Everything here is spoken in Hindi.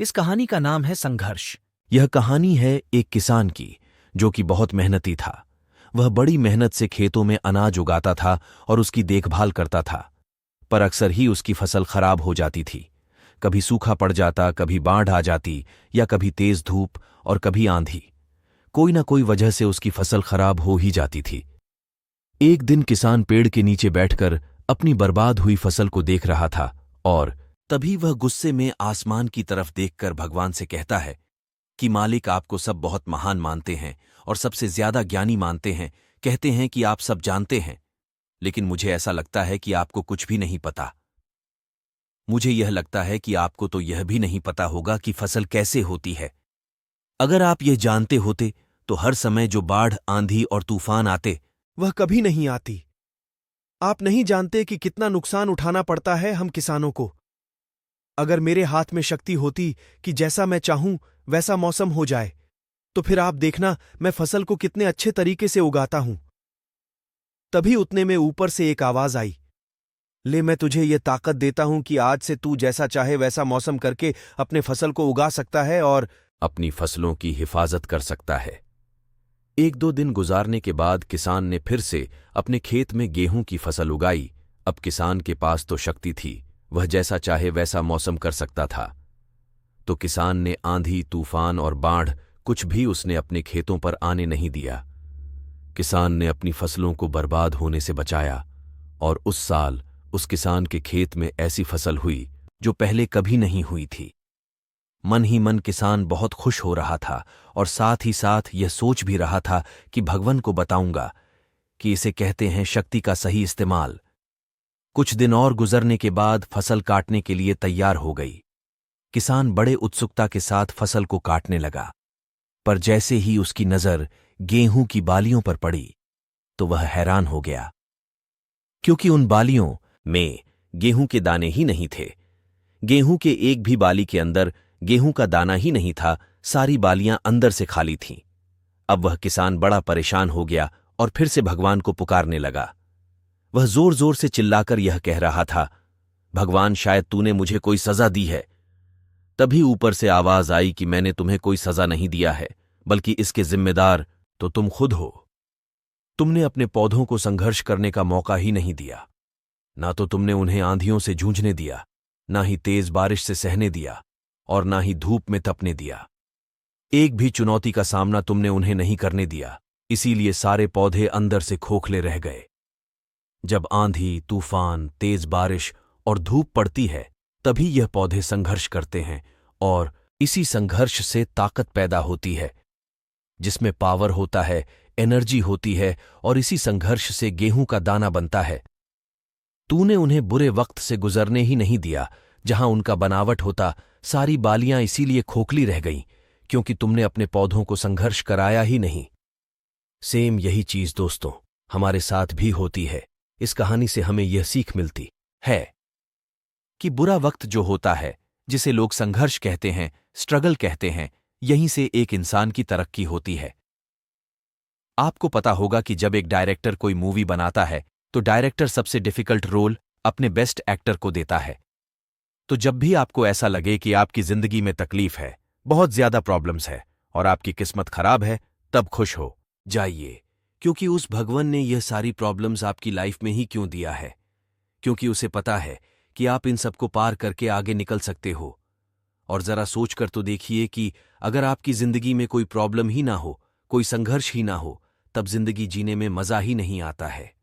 इस कहानी का नाम है संघर्ष। यह कहानी है एक किसान की, जो कि बहुत मेहनती था। वह बड़ी मेहनत से खेतों में अनाज उगाता था और उसकी देखभाल करता था, पर अक्सर ही उसकी फसल खराब हो जाती थी। कभी सूखा पड़ जाता, कभी बाढ़ आ जाती, या कभी तेज धूप और कभी आंधी। कोई ना कोई वजह से उसकी फसल खराब हो ही जाती थी। एक दिन किसान पेड़ के नीचे बैठकर अपनी बर्बाद हुई फसल को देख रहा था, और तभी वह गुस्से में आसमान की तरफ देखकर भगवान से कहता है कि मालिक, आपको सब बहुत महान मानते हैं और सबसे ज्यादा ज्ञानी मानते हैं। कहते हैं कि आप सब जानते हैं, लेकिन मुझे ऐसा लगता है कि आपको कुछ भी नहीं पता। मुझे यह लगता है कि आपको तो यह भी नहीं पता होगा कि फसल कैसे होती है। अगर आप यह जानते होते तो हर समय जो बाढ़, आंधी और तूफान आते, वह कभी नहीं आती। आप नहीं जानते कि कितना नुकसान उठाना पड़ता है हम किसानों को। अगर मेरे हाथ में शक्ति होती कि जैसा मैं चाहूं वैसा मौसम हो जाए, तो फिर आप देखना मैं फसल को कितने अच्छे तरीके से उगाता हूं। तभी उतने में ऊपर से एक आवाज आई, ले, मैं तुझे ये ताकत देता हूं कि आज से तू जैसा चाहे वैसा मौसम करके अपने फसल को उगा सकता है और अपनी फसलों की हिफाजत कर सकता है। एक दो दिन गुजारने के बाद किसान ने फिर से अपने खेत में गेहूं की फसल उगाई। अब किसान के पास तो शक्ति थी, वह जैसा चाहे वैसा मौसम कर सकता था। तो किसान ने आंधी, तूफान और बाढ़, कुछ भी उसने अपने खेतों पर आने नहीं दिया। किसान ने अपनी फसलों को बर्बाद होने से बचाया, और उस साल उस किसान के खेत में ऐसी फसल हुई जो पहले कभी नहीं हुई थी। मन ही मन किसान बहुत खुश हो रहा था, और साथ ही साथ यह सोच भी रहा था कि भगवान को बताऊंगा कि इसे कहते हैं शक्ति का सही इस्तेमाल। कुछ दिन और गुजरने के बाद फसल काटने के लिए तैयार हो गई। किसान बड़े उत्सुकता के साथ फसल को काटने लगा, पर जैसे ही उसकी नजर गेहूं की बालियों पर पड़ी तो वह हैरान हो गया, क्योंकि उन बालियों में गेहूं के दाने ही नहीं थे। गेहूं के एक भी बाली के अंदर गेहूं का दाना ही नहीं था, सारी बालियां अंदर से खाली थीं। अब वह किसान बड़ा परेशान हो गया और फिर से भगवान को पुकारने लगा। वह जोर जोर से चिल्लाकर यह कह रहा था, भगवान, शायद तूने मुझे कोई सजा दी है। तभी ऊपर से आवाज आई कि मैंने तुम्हें कोई सजा नहीं दिया है, बल्कि इसके जिम्मेदार तो तुम खुद हो। तुमने अपने पौधों को संघर्ष करने का मौका ही नहीं दिया। ना तो तुमने उन्हें आंधियों से जूझने दिया, ना ही तेज बारिश से सहने दिया, और ना ही धूप में तपने दिया। एक भी चुनौती का सामना तुमने उन्हें नहीं करने दिया, इसीलिए सारे पौधे अंदर से खोखले रह गए। जब आंधी, तूफान, तेज बारिश और धूप पड़ती है, तभी यह पौधे संघर्ष करते हैं, और इसी संघर्ष से ताकत पैदा होती है, जिसमें पावर होता है, एनर्जी होती है, और इसी संघर्ष से गेहूं का दाना बनता है। तूने उन्हें बुरे वक्त से गुजरने ही नहीं दिया, जहां उनका बनावट होता। सारी बालियां इसीलिए खोखली रह गईं, क्योंकि तुमने अपने पौधों को संघर्ष कराया ही नहीं। सेम यही चीज दोस्तों हमारे साथ भी होती है। इस कहानी से हमें यह सीख मिलती है कि बुरा वक्त जो होता है, जिसे लोग संघर्ष कहते हैं, स्ट्रगल कहते हैं, यहीं से एक इंसान की तरक्की होती है। आपको पता होगा कि जब एक डायरेक्टर कोई मूवी बनाता है, तो डायरेक्टर सबसे डिफिकल्ट रोल अपने बेस्ट एक्टर को देता है। तो जब भी आपको ऐसा लगे कि आपकी जिंदगी में तकलीफ है, बहुत ज्यादा प्रॉब्लम्स है और आपकी किस्मत खराब है, तब खुश हो जाइए, क्योंकि उस भगवान ने यह सारी प्रॉब्लम्स आपकी लाइफ में ही क्यों दिया है, क्योंकि उसे पता है कि आप इन सबको पार करके आगे निकल सकते हो। और जरा सोच कर तो देखिए कि अगर आपकी जिंदगी में कोई प्रॉब्लम ही ना हो, कोई संघर्ष ही ना हो, तब जिंदगी जीने में मजा ही नहीं आता है।